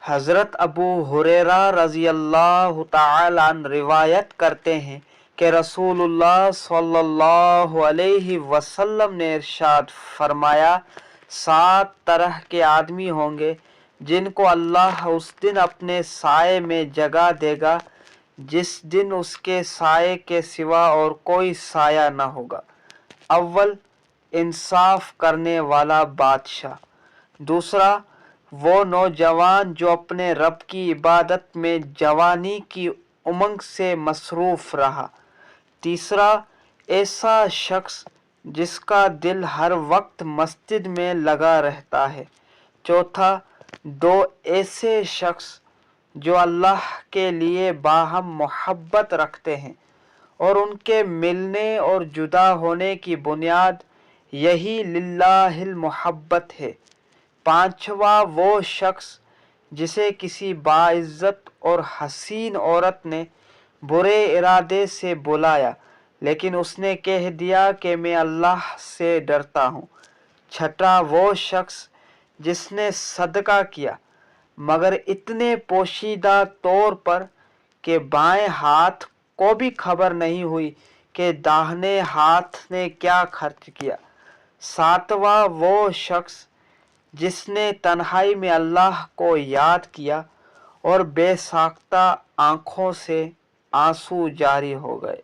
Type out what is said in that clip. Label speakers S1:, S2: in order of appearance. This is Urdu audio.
S1: حضرت ابو ہریرہ رضی اللہ تعالی عنہ روایت کرتے ہیں کہ رسول اللہ صلی اللہ علیہ وسلم نے ارشاد فرمایا، 7 طرح کے آدمی ہوں گے جن کو اللہ اس دن اپنے سائے میں جگہ دے گا جس دن اس کے سائے کے سوا اور کوئی سایہ نہ ہوگا۔ اول، انصاف کرنے والا بادشاہ۔ دوسرا، وہ نوجوان جو اپنے رب کی عبادت میں جوانی کی امنگ سے مصروف رہا۔ تیسرا، ایسا شخص جس کا دل ہر وقت مسجد میں لگا رہتا ہے۔ چوتھا، 2 ایسے شخص جو اللہ کے لیے باہم محبت رکھتے ہیں اور ان کے ملنے اور جدا ہونے کی بنیاد یہی للہ المحبت ہے۔ پانچواں، وہ شخص جسے کسی باعزت اور حسین عورت نے برے ارادے سے بلایا لیکن اس نے کہہ دیا کہ میں اللہ سے ڈرتا ہوں۔ چھٹا، وہ شخص جس نے صدقہ کیا مگر اتنے پوشیدہ طور پر کہ بائیں ہاتھ کو بھی خبر نہیں ہوئی کہ داہنے ہاتھ نے کیا خرچ کیا۔ ساتواں، وہ شخص جس نے تنہائی میں اللہ کو یاد کیا اور بے ساختہ آنکھوں سے آنسو جاری ہو گئے۔